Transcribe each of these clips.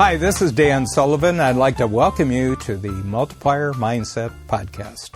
Hi, this is Dan Sullivan. I'd like to welcome you to the Multiplier Mindset Podcast.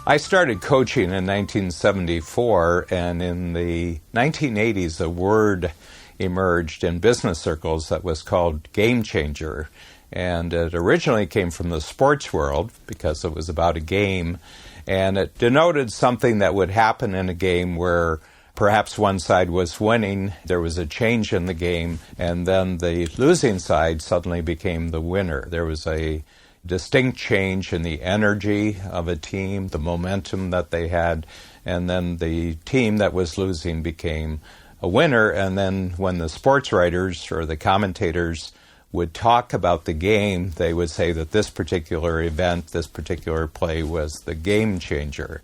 I started coaching in 1974, and in the 1980s, a word emerged in business circles that was called game changer. And it originally came from the sports world because it was about a game, and it denoted something that would happen in a game where perhaps one side was winning, there was a change in the game, and then the losing side suddenly became the winner. There was a distinct change in the energy of a team, the momentum that they had, and then the team that was losing became a winner. And then when the sports writers or the commentators would talk about the game, they would say that this particular event, this particular play was the game changer.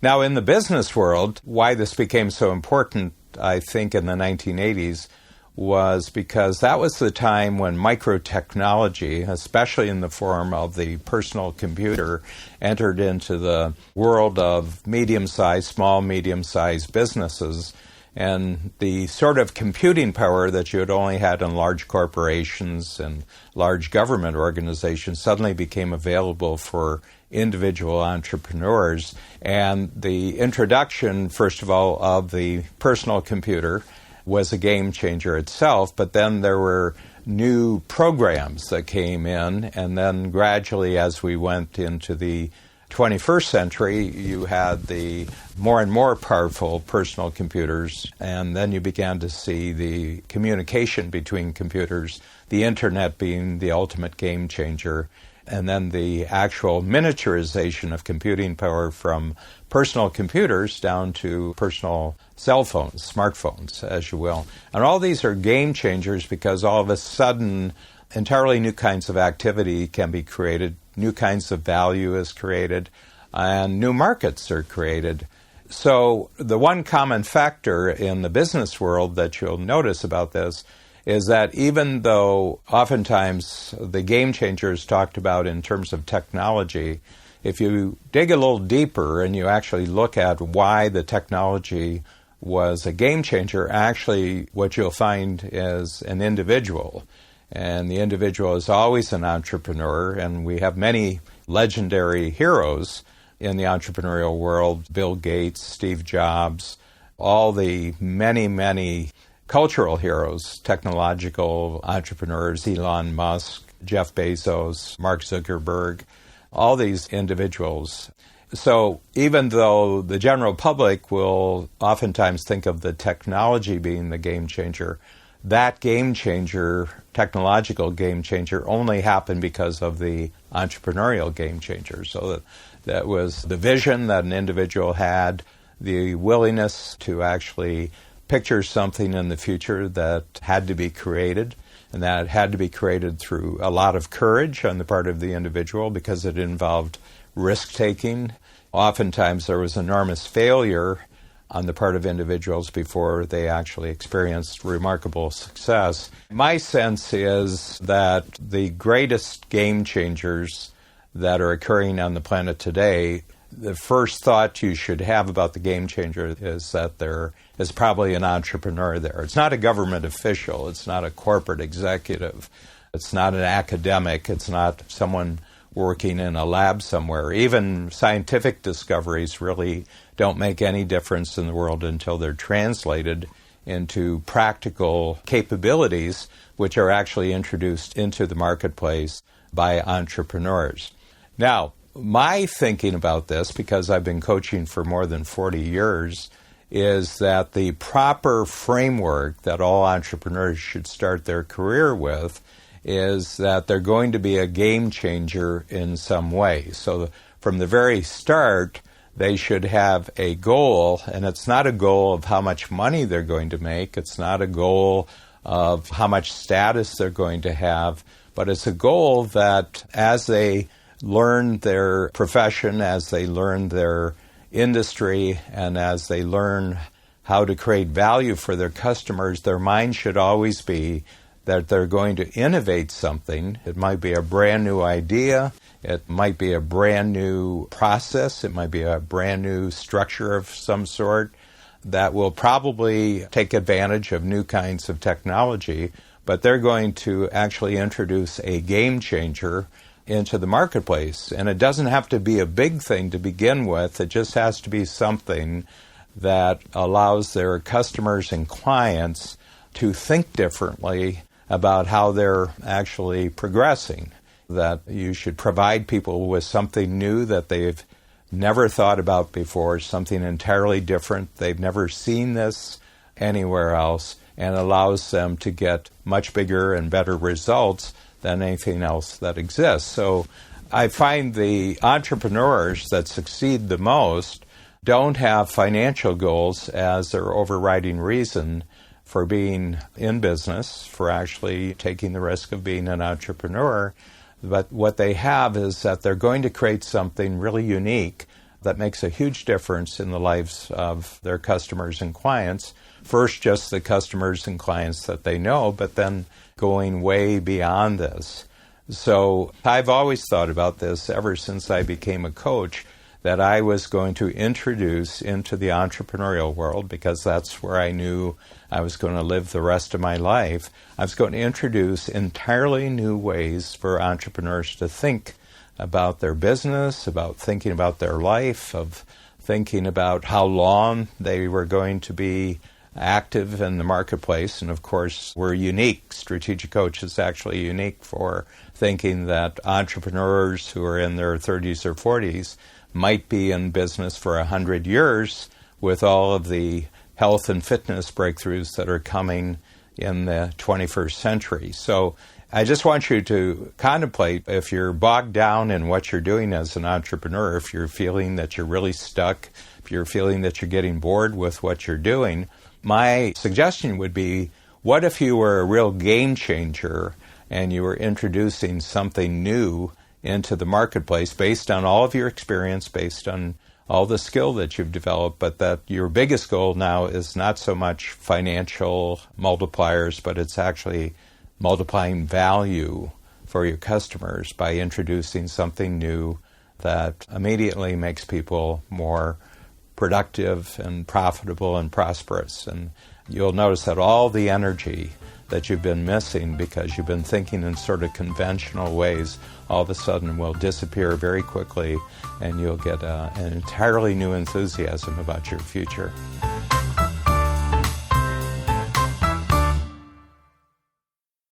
Now, in the business world, why this became so important, I think, in the 1980s was because that was the time when microtechnology, especially in the form of the personal computer, entered into the world of medium-sized, small, medium-sized businesses. And the sort of computing power that you had only had in large corporations and large government organizations suddenly became available for individual entrepreneurs. And the introduction, first of all, of the personal computer was a game changer itself, but then there were new programs that came in, and then gradually as we went into the 21st century, you had the more and more powerful personal computers, and then you began to see the communication between computers, the internet being the ultimate game changer, and then the actual miniaturization of computing power from personal computers down to personal cell phones, smartphones, as you will. And all these are game changers because all of a sudden entirely new kinds of activity can be created, new kinds of value is created, and new markets are created. So the one common factor in the business world that you'll notice about this is that even though oftentimes the game changer is talked about in terms of technology, if you dig a little deeper and you actually look at why the technology was a game changer, actually what you'll find is an individual. And the individual is always an entrepreneur, and we have many legendary heroes in the entrepreneurial world, Bill Gates, Steve Jobs, all the many cultural heroes, technological entrepreneurs, Elon Musk, Jeff Bezos, Mark Zuckerberg, all these individuals. So even though the general public will oftentimes think of the technology being the game changer, that game changer, technological game changer, only happened because of the entrepreneurial game changer. So that was the vision that an individual had, the willingness to actually picture something in the future that had to be created, and that had to be created through a lot of courage on the part of the individual because it involved risk-taking. Oftentimes there was enormous failure on the part of individuals before they actually experienced remarkable success. My sense is that the greatest game changers that are occurring on the planet today, the first thought you should have about the game changer is that there is probably an entrepreneur there. It's not a government official. It's not a corporate executive. It's not an academic. It's not someone working in a lab somewhere. Even scientific discoveries really don't make any difference in the world until they're translated into practical capabilities, which are actually introduced into the marketplace by entrepreneurs. Now, my thinking about this, because I've been coaching for more than 40 years, is that the proper framework that all entrepreneurs should start their career with is that they're going to be a game changer in some way. So from the very start, they should have a goal, and it's not a goal of how much money they're going to make. It's not a goal of how much status they're going to have, but it's a goal that as they learn their profession, as they learn their industry, and as they learn how to create value for their customers, their mind should always be that they're going to innovate something. It might be a brand new idea. It might be a brand new process. It might be a brand new structure of some sort that will probably take advantage of new kinds of technology. but they're going to actually introduce a game changer into the marketplace. And it doesn't have to be a big thing to begin with. It just has to be something that allows their customers and clients to think differently about how they're actually progressing. That you should provide people with something new that they've never thought about before, something entirely different. They've never seen this anywhere else, and allows them to get much bigger and better results than anything else that exists. So I find the entrepreneurs that succeed the most don't have financial goals as their overriding reason for being in business, for actually taking the risk of being an entrepreneur. But what they have is that they're going to create something really unique that makes a huge difference in the lives of their customers and clients. First, just the customers and clients that they know, but then going way beyond this. So I've always thought about this ever since I became a coach, that I was going to introduce into the entrepreneurial world, because that's where I knew I was going to live the rest of my life. I was going to introduce entirely new ways for entrepreneurs to think about their business, about thinking about their life, of thinking about how long they were going to be active in the marketplace. And of course, we're unique. Strategic Coach is actually unique for thinking that entrepreneurs who are in their 30s or 40s might be in business for 100 years with all of the health and fitness breakthroughs that are coming in the 21st century. So I just want you to contemplate, if you're bogged down in what you're doing as an entrepreneur, if you're feeling that you're really stuck, if you're feeling that you're getting bored with what you're doing, my suggestion would be, what if you were a real game changer and you were introducing something new into the marketplace based on all of your experience, based on all the skill that you've developed, but that your biggest goal now is not so much financial multipliers, but it's actually multiplying value for your customers by introducing something new that immediately makes people more productive and profitable and prosperous. And you'll notice that all the energy that you've been missing because you've been thinking in sort of conventional ways all of a sudden will disappear very quickly, and you'll get an entirely new enthusiasm about your future.